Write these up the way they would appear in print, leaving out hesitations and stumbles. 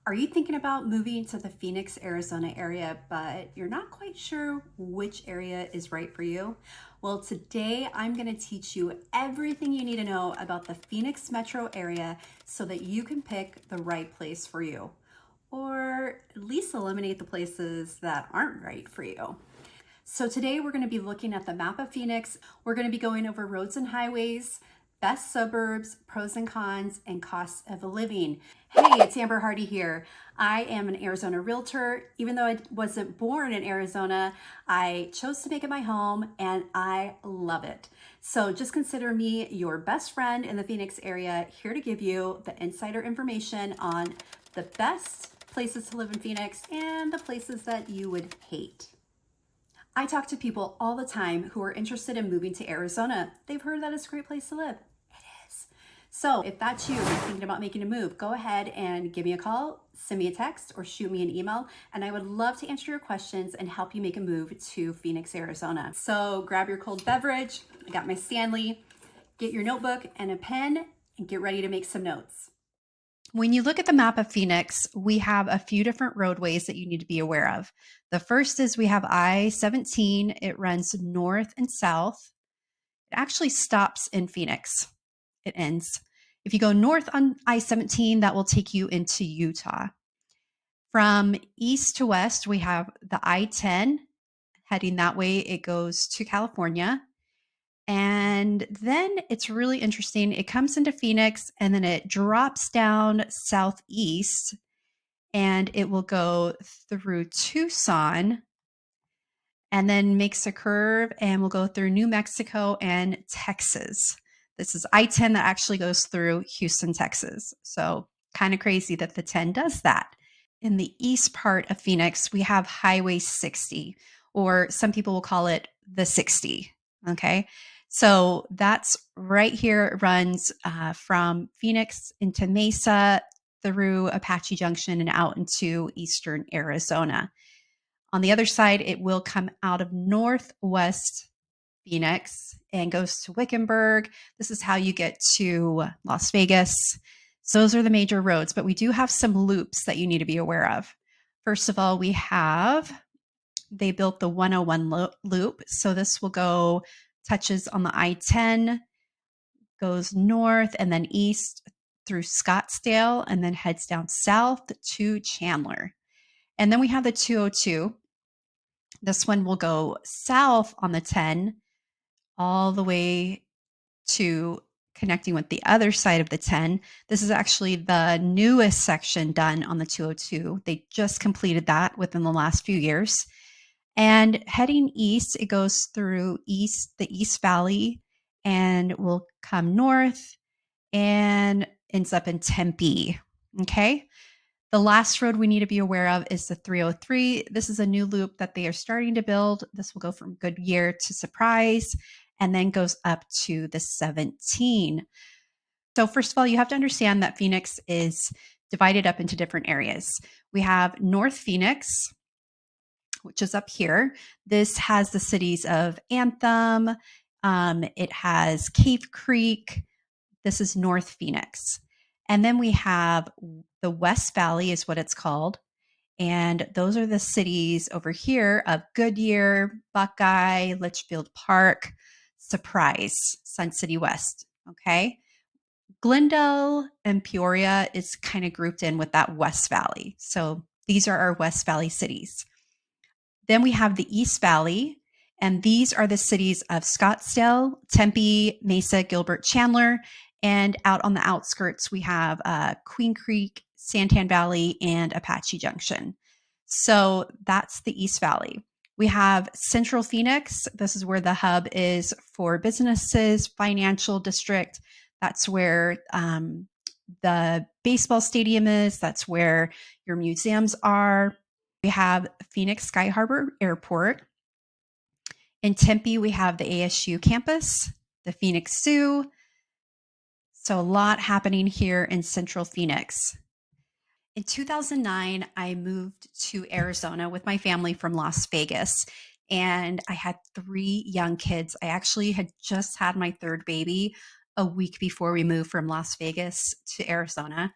Are you thinking about moving to the Phoenix, Arizona area, but you're not quite sure which area is right for you? Well, today I'm going to teach you everything you need to know about the Phoenix metro area so that you can pick the right place for you, or at least eliminate the places that aren't right for you. So today we're going to be looking at the map of Phoenix. We're going to be going over roads and highways, best suburbs, pros and cons, and costs of living. Hey, it's Amber Hardy here. I am an Arizona realtor. Even though I wasn't born in Arizona, I chose to make it my home and I love it. So just consider me your best friend in the Phoenix area, here to give you the insider information on the best places to live in Phoenix and the places that you would hate. I talk to people all the time who are interested in moving to Arizona. They've heard that it's a great place to live. It is. So if that's you, you're thinking about making a move, go ahead and give me a call, send me a text, or shoot me an email, and I would love to answer your questions and help you make a move to Phoenix, Arizona. So grab your cold beverage. I got my Stanley. Get your notebook and a pen and get ready to make some notes. When you look at the map of Phoenix, we have a few different roadways that you need to be aware of. The first is we have I-17. It runs north and south. It actually stops in Phoenix. It ends. If you go north on I-17, that will take you into Utah. From east to west, we have the I-10. Heading that way, it goes to California. And then it's really interesting. It comes into Phoenix and then it drops down southeast and it will go through Tucson and then makes a curve and will go through New Mexico and Texas. This is I-10 that actually goes through Houston, Texas. So kind of crazy that the 10 does that. In the east part of Phoenix, we have Highway 60, or some people will call it the 60. Okay. So that's right here. It runs from Phoenix into Mesa through Apache Junction and out into eastern Arizona. On the other side, it will come out of northwest Phoenix and goes to Wickenburg. This is how you get to Las Vegas. So those are the major roads, but we do have some loops that you need to be aware of. First of all, they built the 101 loop. So this will go, touches on the I-10, goes north and then east through Scottsdale, and then heads down south to Chandler. And then we have the 202. This one will go south on the 10 all the way to connecting with the other side of the 10. This is actually the newest section done on the 202. They just completed that within the last few years. And heading east, it goes through the East Valley and will come north and ends up in Tempe. Okay. The last road we need to be aware of is the 303. This is a new loop that they are starting to build. This will go from Goodyear to Surprise and then goes up to the 17. So first of all, you have to understand that Phoenix is divided up into different areas. We have North Phoenix, which is up here. This has the cities of Anthem. It has Cave Creek. This is North Phoenix. And then we have the West Valley is what it's called. And those are the cities over here of Goodyear, Buckeye, Litchfield Park, Surprise, Sun City West. Okay. Glendale and Peoria is kind of grouped in with that West Valley. So these are our West Valley cities. Then we have the East Valley, and these are the cities of Scottsdale, Tempe, Mesa, Gilbert, Chandler. And out on the outskirts, we have Queen Creek, Santan Valley, and Apache Junction. So that's the East Valley. We have Central Phoenix. This is where the hub is for businesses, financial district. That's where the baseball stadium is. That's where your museums are. We have Phoenix Sky Harbor Airport. In Tempe, we have the ASU campus, the Phoenix Zoo. So a lot happening here in Central Phoenix. In 2009, I moved to Arizona with my family from Las Vegas, and I had 3 young kids. I actually had just had my 3rd baby a week before we moved from Las Vegas to Arizona.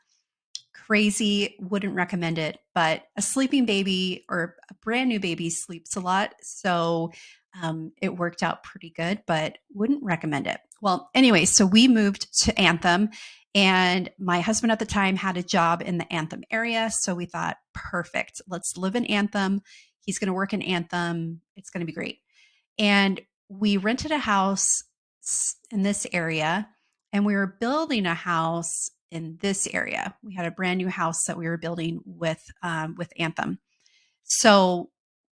crazy. Wouldn't recommend it, but a sleeping baby or a brand new baby sleeps a lot. So it worked out pretty good, but wouldn't recommend it. Well, anyway, so we moved to Anthem, and my husband at the time had a job in the Anthem area. So we thought, perfect, let's live in Anthem. He's going to work in Anthem. It's going to be great. And we rented a house in this area, and we were building a house in this area. We had a brand new house that we were building with Anthem. So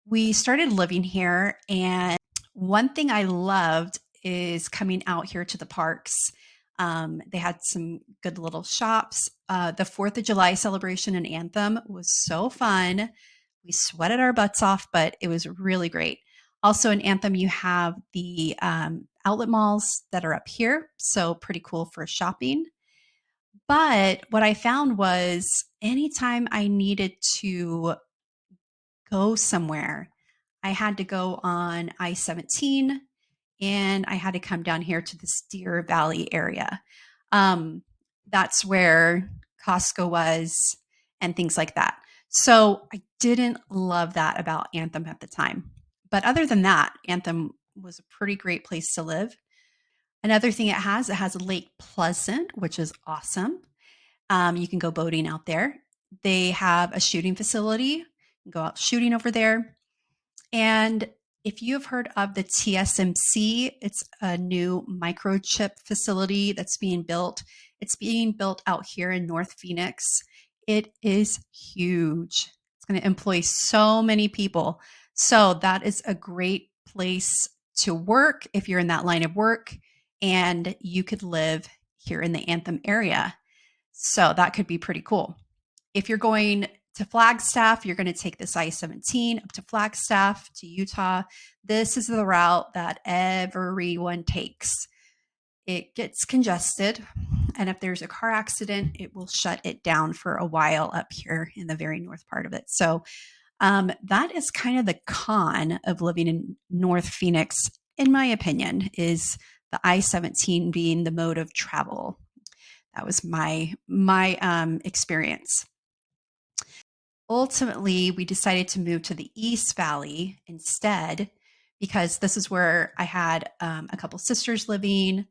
we started living here, and one thing I loved is coming out here to the parks. They had some good little shops. The 4th of July celebration in Anthem was so fun. We sweated our butts off, but it was really great. Also in Anthem, you have the outlet malls that are up here. So pretty cool for shopping. But what I found was anytime I needed to go somewhere, I had to go on I-17 and I had to come down here to this Deer Valley area. That's where Costco was and things like that. So I didn't love that about Anthem at the time. But other than that, Anthem was a pretty great place to live. Another thing it has Lake Pleasant, which is awesome. You can go boating out there. They have a shooting facility. You can go out shooting over there. And if you've heard of the TSMC, it's a new microchip facility that's being built. It's being built out here in North Phoenix. It is huge. It's going to employ so many people. So that is a great place to work if you're in that line of work, and you could live here in the Anthem area. So that could be pretty cool. If you're going to Flagstaff, you're going to take this I-17 up to Flagstaff to Utah. This is the route that everyone takes. It gets congested, and if there's a car accident, it will shut it down for a while up here in the very north part of it. So that is kind of the con of living in North Phoenix, in my opinion, is the I-17 being the mode of travel. That was my experience. Ultimately, we decided to move to the East Valley instead because this is where I had a couple sisters living,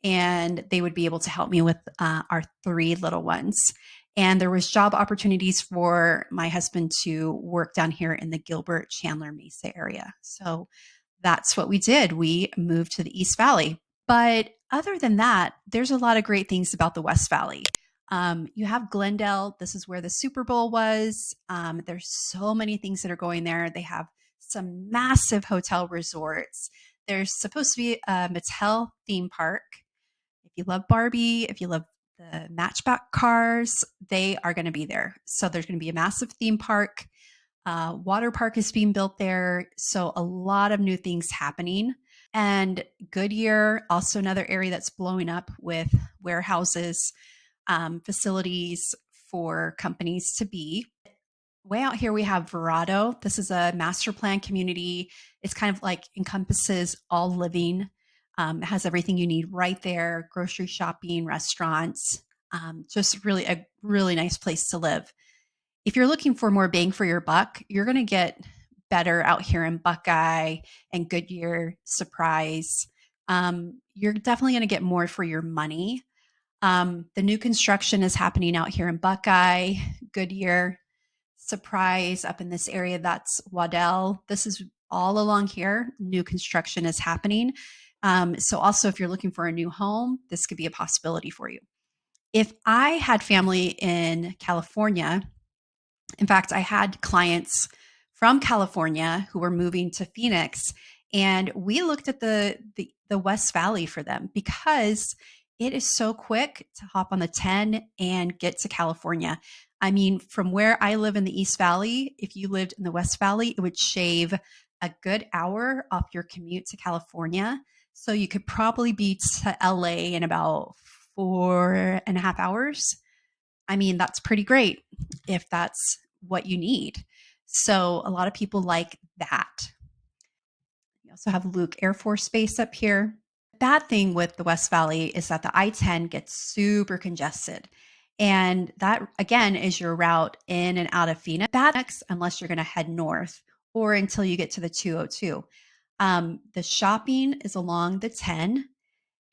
and they would be able to help me with our 3 little ones. And there was job opportunities for my husband to work down here in the Gilbert, Chandler, Mesa area. So that's what we did. We moved to the East Valley. But other than that, there's a lot of great things about the West Valley. You have Glendale. This is where the Super Bowl was. There's so many things that are going there. They have some massive hotel resorts. There's supposed to be a Mattel theme park. If you love Barbie, if you love the Matchbox cars, they are going to be there. So there's going to be a massive theme park. Water park is being built there. So a lot of new things happening. And Goodyear, also another area that's blowing up with warehouses, facilities for companies to be. Way out here, we have Verado. This is a master plan community. It's kind of like encompasses all living. It has everything you need right there, grocery shopping, restaurants, just really a really nice place to live. If you're looking for more bang for your buck, you're going to get better out here in Buckeye and Goodyear, Surprise. You're definitely going to get more for your money. The new construction is happening out here in Buckeye, Goodyear, Surprise up in this area. That's Waddell. This is all along here. New construction is happening. So also if you're looking for a new home, this could be a possibility for you. If I had family in California, in fact, I had clients from California who were moving to Phoenix, and we looked at the West Valley for them because it is so quick to hop on the 10 and get to California. I mean, from where I live in the East Valley, if you lived in the West Valley, it would shave a good hour off your commute to California. So you could probably be to LA in about 4.5 hours. I mean, that's pretty great if that's what you need. So a lot of people like that. You also have Luke Air Force Base up here. The bad thing with the West Valley is that the I-10 gets super congested. And that, again, is your route in and out of Phoenix, unless you're going to head north or until you get to the 202. The shopping is along the 10.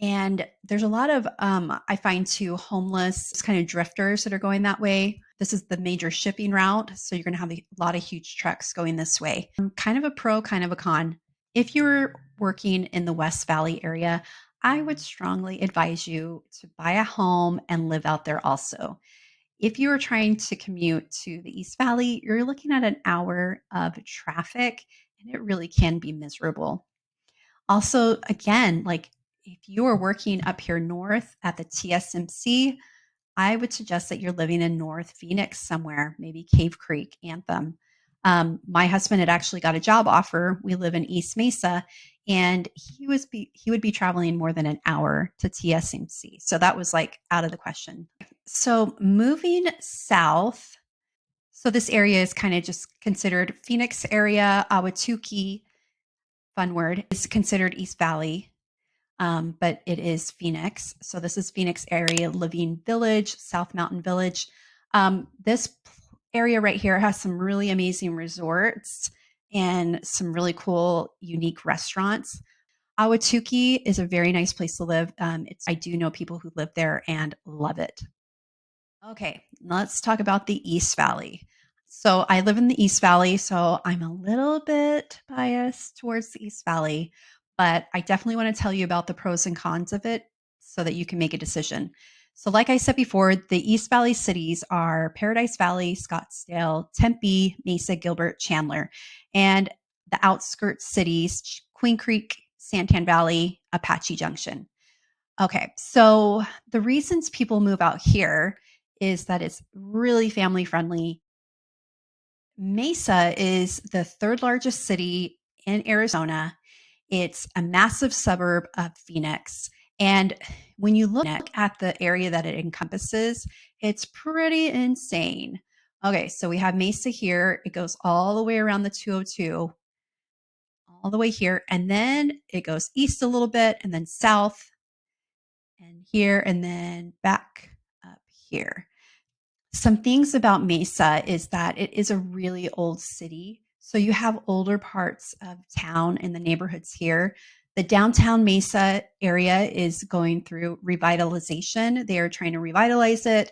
And there's a lot of, I find too, homeless kind of drifters that are going that way. This is the major shipping route. So you're going to have a lot of huge trucks going this way. Kind of a pro, kind of a con. If you're working in the West Valley area, I would strongly advise you to buy a home and live out there also. If you are trying to commute to the East Valley, you're looking at an hour of traffic, and it really can be miserable. Also, again, like if you are working up here north at the TSMC, I would suggest that you're living in North Phoenix somewhere, maybe Cave Creek, Anthem. My husband had actually got a job offer. We live in East Mesa, and he would be traveling more than an hour to TSMC. So that was like out of the question. So moving south, so this area is kind of just considered Phoenix area. Ahwatukee, fun word, is considered East Valley, but it is Phoenix. So this is Phoenix area, Living Village, South Mountain Village. This area right here has some really amazing resorts and some really cool, unique restaurants. Ahwatukee is a very nice place to live. I do know people who live there and love it. Okay, let's talk about the East Valley. So I live in the East Valley, so I'm a little bit biased towards the East Valley, but I definitely want to tell you about the pros and cons of it so that you can make a decision. So, like I said before, the East Valley cities are Paradise Valley, Scottsdale, Tempe, Mesa, Gilbert, Chandler, and the outskirts cities, Queen Creek, Santan Valley, Apache Junction. Okay, so the reasons people move out here is that it's really family friendly. Mesa is the third largest city in Arizona. It's a massive suburb of Phoenix. And when you look at the area that it encompasses, it's pretty insane. Okay, so we have Mesa here. It goes all the way around the 202, all the way here. And then it goes east a little bit and then south and here and then back up here. Some things about Mesa is that it is a really old city. So you have older parts of town and the neighborhoods here. The downtown Mesa area is going through revitalization. They are trying to revitalize it,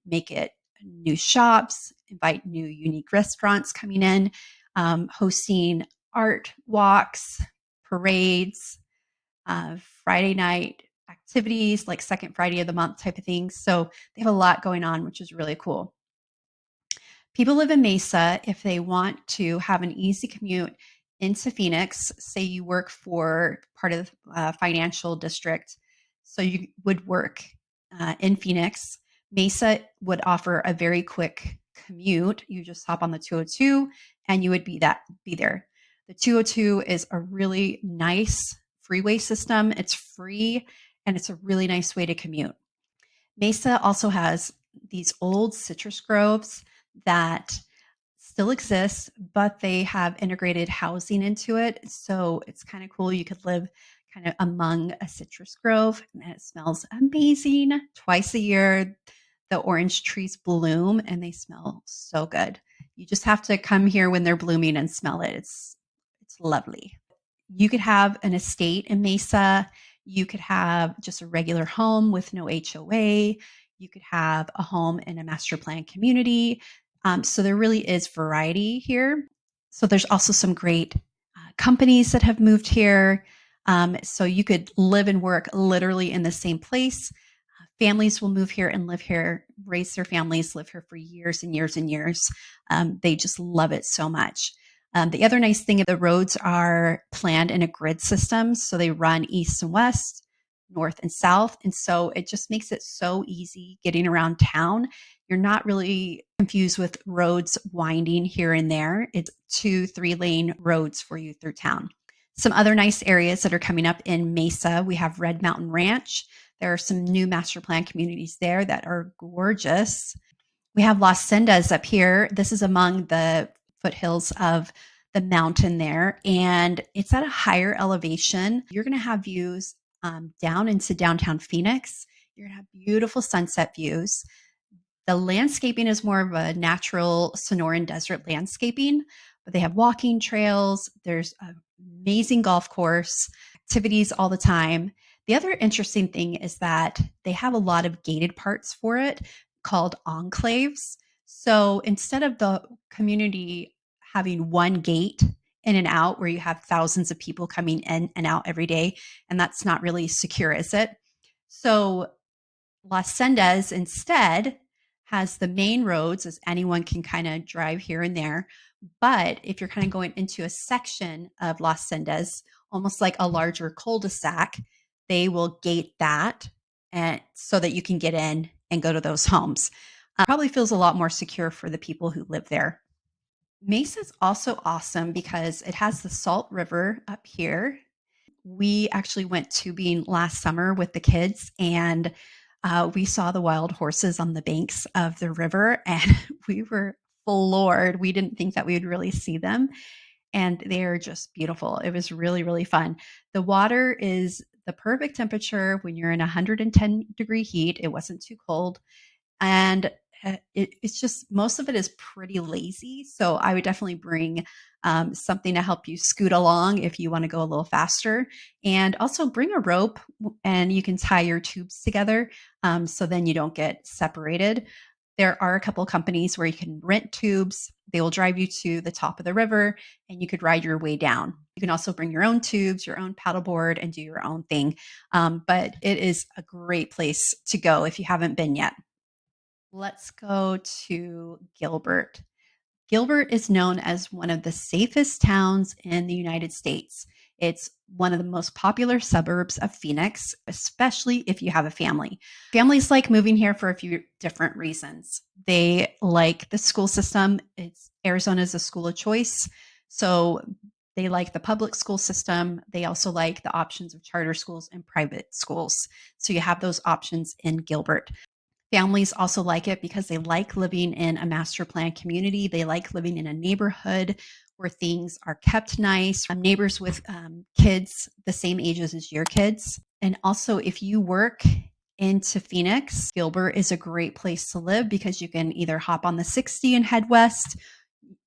make it new shops, invite new unique restaurants coming in, hosting art walks, parades, Friday night activities like second Friday of the month type of things. So they have a lot going on, which is really cool. People live in Mesa if they want to have an easy commute into Phoenix. Say you work for part of the financial district, so you would work in Phoenix. Mesa would offer a very quick commute. You just hop on the 202 and you would be there. The 202 is a really nice freeway system. It's free and it's a really nice way to commute. Mesa also has these old citrus groves that still exist, but they have integrated housing into it. So it's kind of cool. You could live kind of among a citrus grove and it smells amazing. Twice a year, the orange trees bloom and they smell so good. You just have to come here when they're blooming and smell it. It's lovely. You could have an estate in Mesa. You could have just a regular home with no HOA. You could have a home in a master plan community. So there really is variety here. So there's also some great companies that have moved here. So you could live and work literally in the same place. Families will move here and live here, raise their families, live here for years and years and years. They just love it so much. The other nice thing, the roads are planned in a grid system. So they run east and west, north and south. And so it just makes it so easy getting around town. You're not really confused with roads winding here and there. It's 2-3 lane roads for you through town. Some other nice areas that are coming up in Mesa, we have Red Mountain Ranch. There are some new master plan communities there that are gorgeous. We have Las Sendas up here. This is among the foothills of the mountain there, and it's at a higher elevation. You're going to have views down into downtown Phoenix. You're going to have beautiful sunset views. The landscaping is more of a natural Sonoran desert landscaping, but they have walking trails. There's an amazing golf course, activities all the time. The other interesting thing is that they have a lot of gated parts for it called enclaves. So instead of the community having one gate in and out where you have thousands of people coming in and out every day, and that's not really secure, is it? So Las Sendas instead has the main roads as anyone can kind of drive here and there. But if you're kind of going into a section of Las Sendas, almost like a larger cul-de-sac, they will gate that and so that you can get in and go to those homes. Probably feels a lot more secure for the people who live there. Mesa is also awesome because it has the Salt River up here. We actually went tubing last summer with the kids, and we saw the wild horses on the banks of the river, and we were floored. We didn't think that we would really see them, and they're just beautiful. It was really, really fun. The water is the perfect temperature when you're in 110-degree heat. It wasn't too cold. And it's just most of it is pretty lazy. So I would definitely bring something to help you scoot along if you want to go a little faster. And also bring a rope and you can tie your tubes together so then you don't get separated. There are a couple companies where you can rent tubes. They will drive you to the top of the river and you could ride your way down. You can also bring your own tubes, your own paddleboard, and do your own thing. But it is a great place to go if you haven't been yet. Let's go to Gilbert. Gilbert is known as one of the safest towns in the United States. It's one of the most popular suburbs of Phoenix, especially if you have a family. Families like moving here for a few different reasons. They like the school system. Arizona is a school of choice. So they like the public school system. They also like the options of charter schools and private schools. So you have those options in Gilbert. Families also like it because they like living in a master plan community. They like living in a neighborhood where things are kept nice, neighbors with kids the same ages as your kids. And also, if you work into Phoenix, Gilbert is a great place to live because you can either hop on the 60 and head west.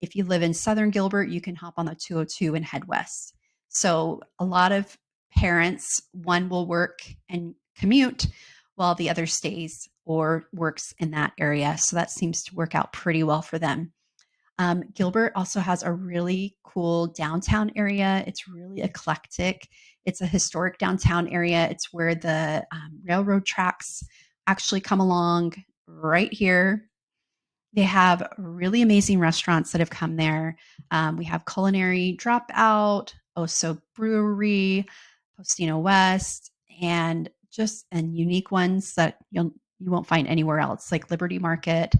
If you live in Southern Gilbert, you can hop on the 202 and head west. So a lot of parents, one will work and commute while the other stays or works in that area. So that seems to work out pretty well for them. Gilbert also has a really cool downtown area. It's really eclectic. It's a historic downtown area. It's where the railroad tracks actually come along right here. They have really amazing restaurants that have come there. We have Culinary Dropout, Oso Brewery, Postino West, and unique ones that you won't find anywhere else, like Liberty Market,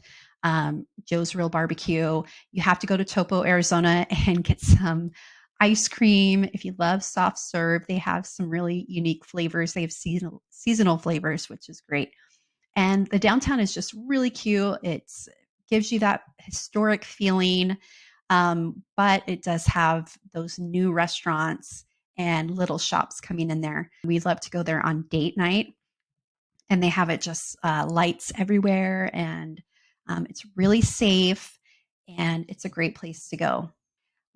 Joe's Real Barbecue. You have to go to Topo, Arizona, and get some ice cream. If you love soft serve, they have some really unique flavors. They have seasonal flavors, which is great. And the downtown is just really cute. It gives you that historic feeling, but it does have those new restaurants and little shops coming in there. We love to go there on date night, and they have it just lights everywhere, and it's really safe, and it's a great place to go.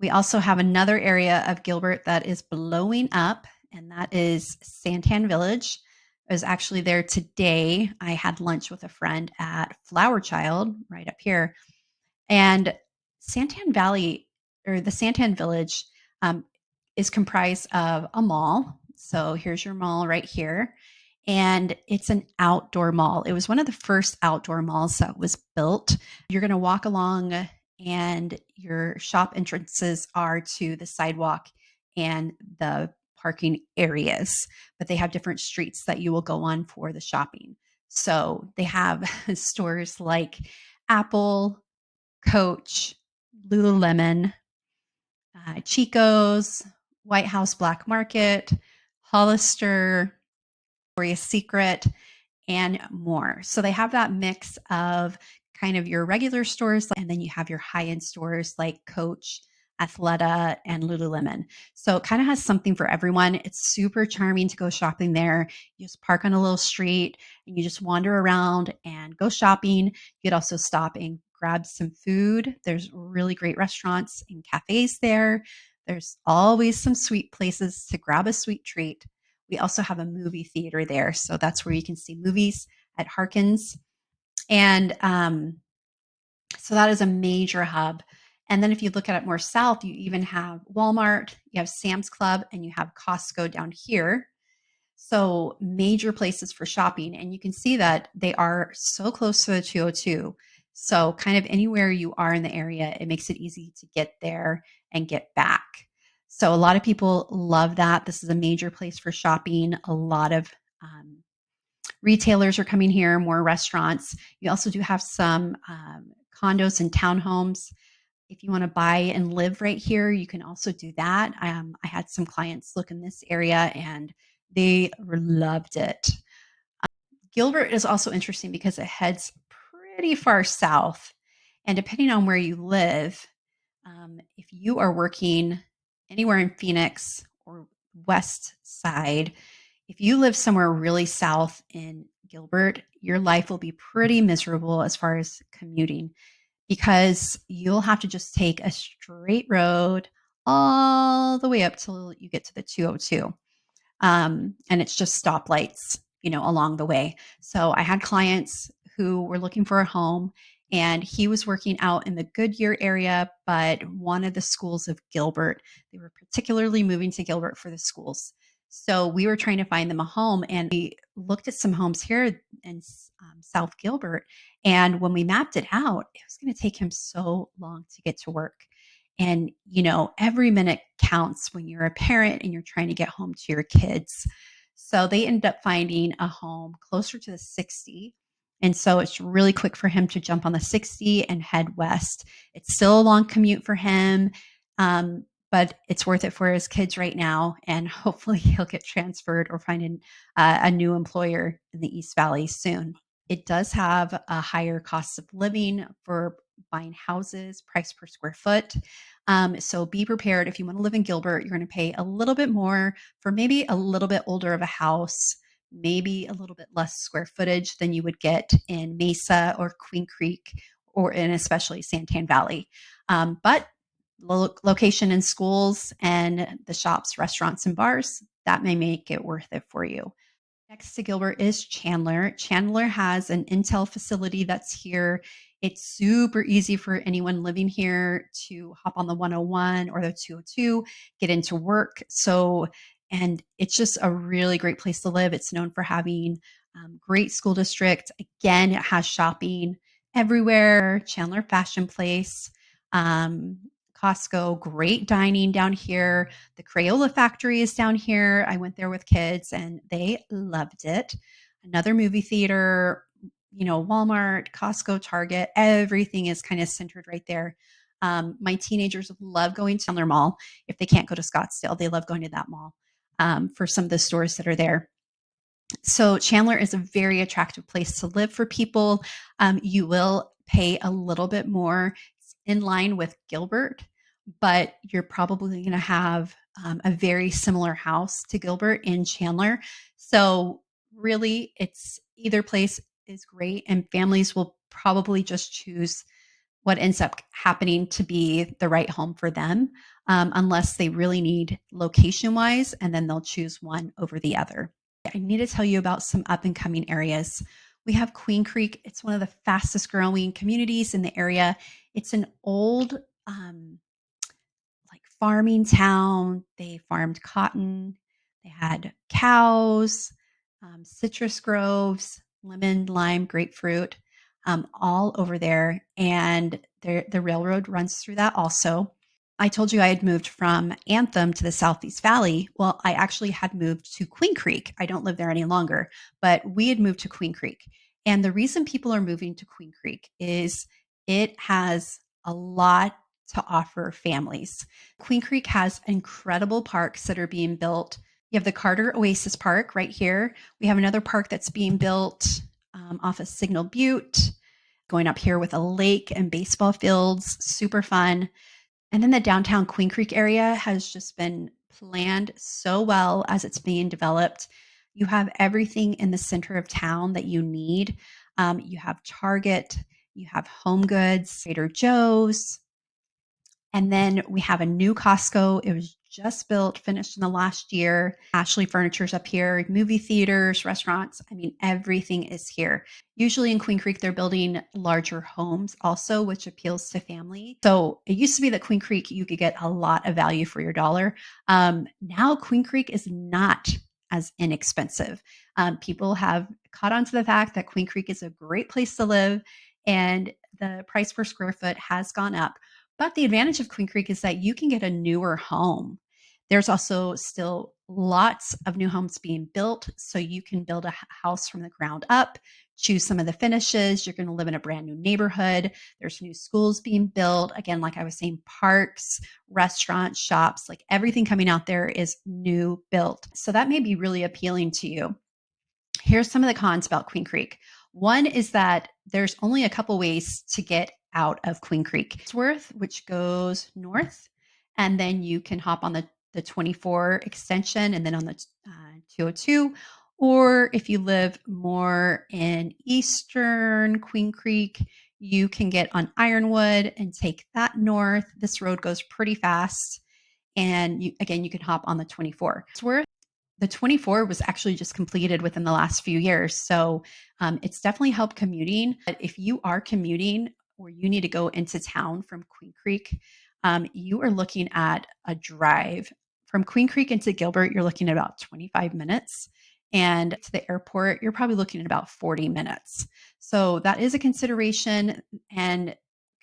We also have another area of Gilbert that is blowing up, and that is Santan Village. I was actually there today. I had lunch with a friend at Flower Child right up here. And Santan Valley or the Santan Village um, is comprised of a mall. So here's your mall right here. And it's an outdoor mall. It was one of the first outdoor malls that was built. You're going to walk along, and your shop entrances are to the sidewalk and the parking areas, but they have different streets that you will go on for the shopping. So they have stores like Apple, Coach, Lululemon, Chico's, White House Black Market, Hollister, Victoria's Secret, and more. So they have that mix of kind of your regular stores, and then you have your high-end stores like Coach Athleta, and Lululemon. So it kind of has something for everyone. It's super charming to go shopping there. You just park on a little street and you just wander around and go shopping. You could also stop and grab some food. There's really great restaurants and cafes there. There's always some sweet places to grab a sweet treat. We also have a movie theater there. So that's where you can see movies at Harkins. And so that is a major hub. And then if you look at it more south, you even have Walmart, you have Sam's Club, and you have Costco down here. So major places for shopping. And you can see that they are so close to the 202. So kind of anywhere you are in the area, it makes it easy to get there and get back. So a lot of people love that. This is a major place for shopping. A lot of retailers are coming here, more restaurants. You also do have some condos and townhomes. If you want to buy and live right here, you can also do that. I had some clients look in this area and they loved it. Gilbert is also interesting because it heads pretty far south. And depending on where you live, if you are working anywhere in Phoenix or west side, if you live somewhere really south in Gilbert, your life will be pretty miserable as far as commuting because you'll have to just take a straight road all the way up till you get to the 202. And it's just stoplights, along the way. So I had clients who were looking for a home and he was working out in the Goodyear area, but wanted the schools of Gilbert. They were particularly moving to Gilbert for the schools. So we were trying to find them a home and we looked at some homes here in South Gilbert. And when we mapped it out, it was going to take him so long to get to work. And, every minute counts when you're a parent and you're trying to get home to your kids. So they ended up finding a home closer to the 60. And so it's really quick for him to jump on the 60 and head west. It's still a long commute for him, but it's worth it for his kids right now. And hopefully he'll get transferred or find a new employer in the East Valley soon. It does have a higher cost of living for buying houses, price per square foot. So be prepared. If you want to live in Gilbert, you're going to pay a little bit more for maybe a little bit older of a house, maybe a little bit less square footage than you would get in Mesa or Queen Creek or in especially Santan Valley. But location in schools and the shops, restaurants, and bars, that may make it worth it for you. Next to Gilbert is Chandler. Chandler has an Intel facility that's here. It's super easy for anyone living here to hop on the 101 or the 202, get into work. And it's just a really great place to live. It's known for having great school district. Again, it has shopping everywhere. Chandler Fashion Place, Costco, great dining down here. The Crayola factory is down here. I went there with kids and they loved it. Another movie theater, Walmart, Costco, Target, everything is kind of centered right there. My teenagers love going to Chandler Mall. If they can't go to Scottsdale, they love going to that mall for some of the stores that are there. So Chandler is a very attractive place to live for people. You will pay a little bit more in line with Gilbert, but you're probably going to have a very similar house to Gilbert in Chandler. So really, it's either place is great, and families will probably just choose what ends up happening to be the right home for them, unless they really need location-wise, and then they'll choose one over the other. I need to tell you about some up-and-coming areas. We have Queen Creek. It's one of the fastest growing communities in the area. It's an old farming town. They farmed cotton. They had cows, citrus groves, lemon, lime, grapefruit, all over there. And the railroad runs through that also. I told you I had moved from Anthem to the Southeast Valley. Well, I actually had moved to Queen Creek. I don't live there any longer, but we had moved to Queen Creek. And the reason people are moving to Queen Creek is it has a lot to offer families. Queen Creek has incredible parks that are being built. You have the Carter Oasis Park right here. We have another park that's being built off of Signal Butte, going up here with a lake and baseball fields, super fun. And then the downtown Queen Creek area has just been planned so well as it's being developed. You have everything in the center of town that you need. You have Target, you have Home Goods, Trader Joe's, and then we have a new Costco. It was just built, finished in the last year. Ashley Furniture's up here, movie theaters, restaurants. I mean, everything is here. Usually in Queen Creek, they're building larger homes also, which appeals to family. So it used to be that Queen Creek, you could get a lot of value for your dollar. Now Queen Creek is not as inexpensive. People have caught on to the fact that Queen Creek is a great place to live, and the price per square foot has gone up. But the advantage of Queen Creek is that you can get a newer home. There's also still lots of new homes being built. So you can build a house from the ground up, choose some of the finishes. You're going to live in a brand new neighborhood. There's new schools being built. Again, like I was saying, parks, restaurants, shops, like everything coming out there is new built. So that may be really appealing to you. Here's some of the cons about Queen Creek. One is that there's only a couple ways to get out of Queen Creek. Worth, which goes north, and then you can hop on the 24 extension and then on the 202. Or if you live more in eastern Queen Creek, you can get on Ironwood and take that north. This road goes pretty fast. And you can hop on the 24. Worth. The 24 was actually just completed within the last few years. So it's definitely helped commuting. But if you are commuting or you need to go into town from Queen Creek, you are looking at a drive. From Queen Creek into Gilbert, you're looking at about 25 minutes. And to the airport, you're probably looking at about 40 minutes. So that is a consideration. And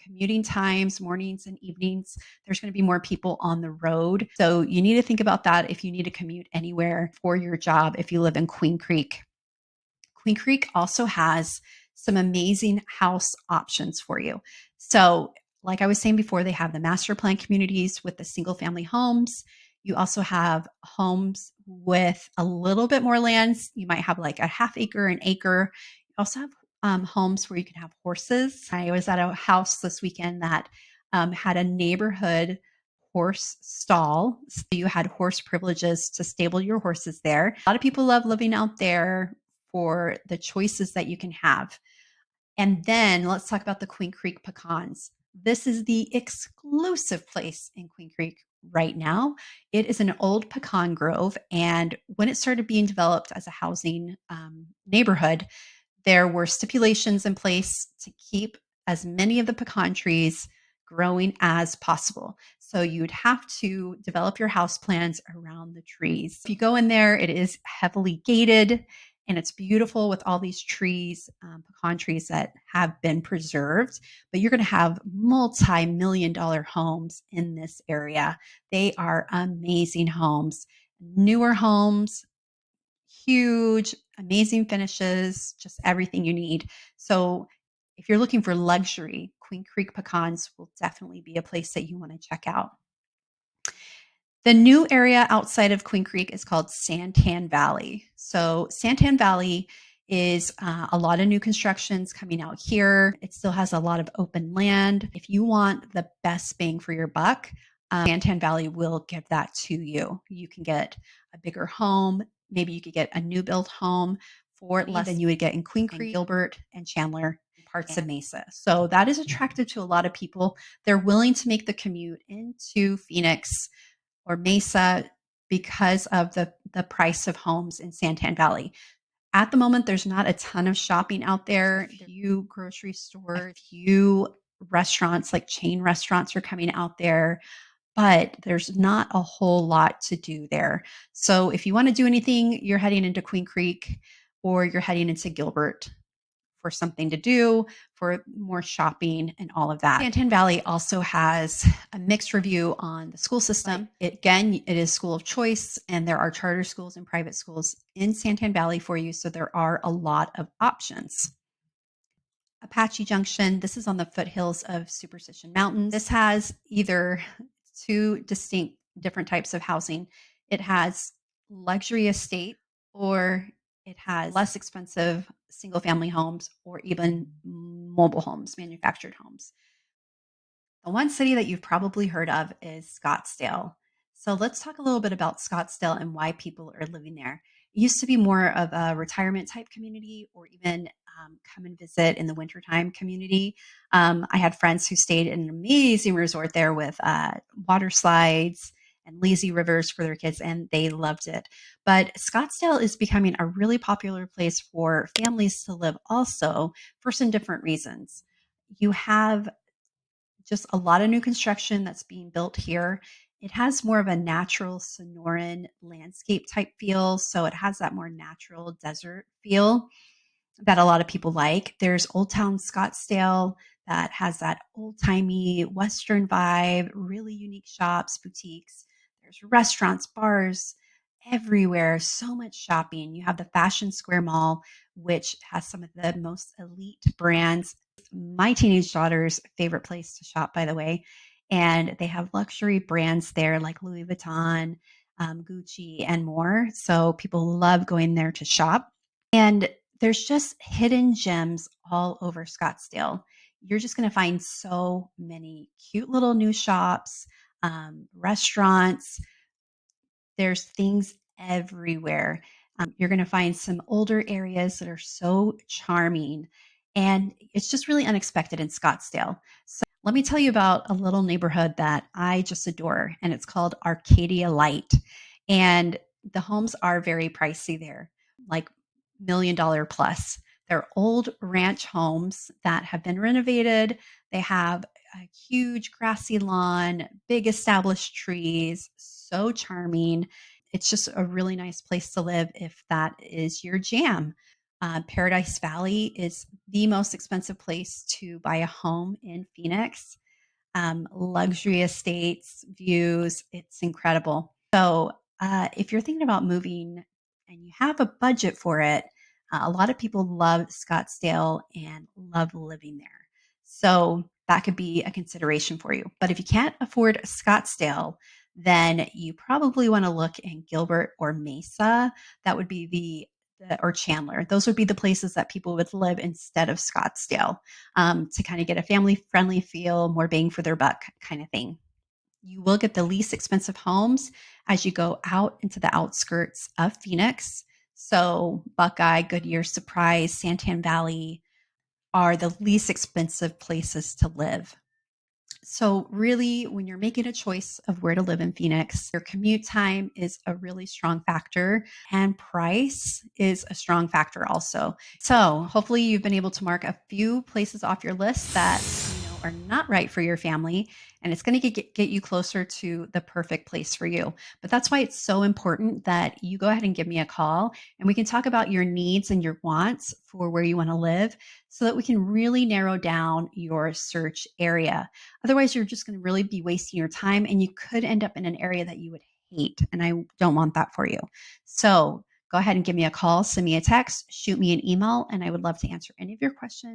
commuting times, mornings and evenings, there's going to be more people on the road. So you need to think about that if you need to commute anywhere for your job if you live in Queen Creek. Queen Creek also has some amazing house options for you. So, like I was saying before, they have the master plan communities with the single family homes. You also have homes with a little bit more lands. You might have like a half acre, an acre. You also have homes where you can have horses. I was at a house this weekend that had a neighborhood horse stall. So you had horse privileges to stable your horses there. A lot of people love living out there for the choices that you can have. And then let's talk about the Queen Creek pecans. This is the exclusive place in Queen Creek right now. It is an old pecan grove. And when it started being developed as a housing neighborhood, there were stipulations in place to keep as many of the pecan trees growing as possible. So you'd have to develop your house plans around the trees. If you go in there, it is heavily gated and it's beautiful with all these trees, pecan trees that have been preserved. But you're going to have multi-million dollar homes in this area. They are amazing homes, newer homes, huge, amazing finishes, just everything you need. So if you're looking for luxury, Queen Creek pecans will definitely be a place that you want to check out. The new area outside of Queen Creek is called Santan Valley. So Santan Valley is a lot of new constructions coming out here. It still has a lot of open land. If you want the best bang for your buck, Santan Valley will give that to you. You can get a bigger home. Maybe you could get a new built home for less than you would get in Queen Creek, Gilbert, and Chandler, parts of Mesa. So that is attractive to a lot of people. They're willing to make the commute into Phoenix or Mesa because of the price of homes in Santan Valley. At the moment, there's not a ton of shopping out there. A few grocery stores, a few restaurants, like chain restaurants are coming out there, but there's not a whole lot to do there. So if you want to do anything, you're heading into Queen Creek or you're heading into Gilbert for something to do, for more shopping and all of that. Santan Valley also has a mixed review on the school system. It is school of choice, and there are charter schools and private schools in Santan Valley for you, so there are a lot of options. Apache Junction, this is on the foothills of Superstition Mountains. This has either two distinct different types of housing. It has luxury estate, or it has less expensive single family homes, or even mobile homes, manufactured homes. One city that you've probably heard of is Scottsdale. So let's talk a little bit about Scottsdale and why people are living there. It used to be more of a retirement type community or even come and visit in the wintertime community. I had friends who stayed in an amazing resort there with water slides and lazy rivers for their kids, and they loved it. But Scottsdale is becoming a really popular place for families to live also for some different reasons. You have just a lot of new construction that's being built here. It has more of a natural Sonoran landscape type feel. So it has that more natural desert feel that a lot of people like. There's Old Town Scottsdale that has that old timey Western vibe, really unique shops, boutiques. There's restaurants, bars everywhere, so much shopping. You have the Fashion Square Mall, which has some of the most elite brands. My teenage daughter's favorite place to shop, by the way. And they have luxury brands there like Louis Vuitton, Gucci, and more. So people love going there to shop. And there's just hidden gems all over Scottsdale. You're just going to find so many cute little new shops, restaurants. There's things everywhere. You're going to find some older areas that are so charming. And it's just really unexpected in Scottsdale. So let me tell you about a little neighborhood that I just adore, and it's called Arcadia Light. And the homes are very pricey there, like $1 million plus. They're old ranch homes that have been renovated. They have a huge grassy lawn, big established trees, so charming. It's just a really nice place to live if that is your jam. Paradise Valley is the most expensive place to buy a home in Phoenix. Luxury estates, views, it's incredible. So, if you're thinking about moving and you have a budget for it, a lot of people love Scottsdale and love living there. So, that could be a consideration for you. But if you can't afford Scottsdale, then you probably want to look in Gilbert or Mesa. That would be or Chandler. Those would be the places that people would live instead of Scottsdale, to kind of get a family friendly feel, more bang for their buck kind of thing. You will get the least expensive homes as you go out into the outskirts of Phoenix. So, Buckeye, Goodyear, Surprise, Santan Valley are the least expensive places to live. So, really, when you're making a choice of where to live in Phoenix, your commute time is a really strong factor, and price is a strong factor also. So, hopefully, you've been able to mark a few places off your list that are not right for your family, and it's going to get you closer to the perfect place for you. But that's why it's so important that you go ahead and give me a call, and we can talk about your needs and your wants for where you want to live so that we can really narrow down your search area. Otherwise, you're just going to really be wasting your time and you could end up in an area that you would hate. And I don't want that for you. So go ahead and give me a call, send me a text, shoot me an email, and I would love to answer any of your questions.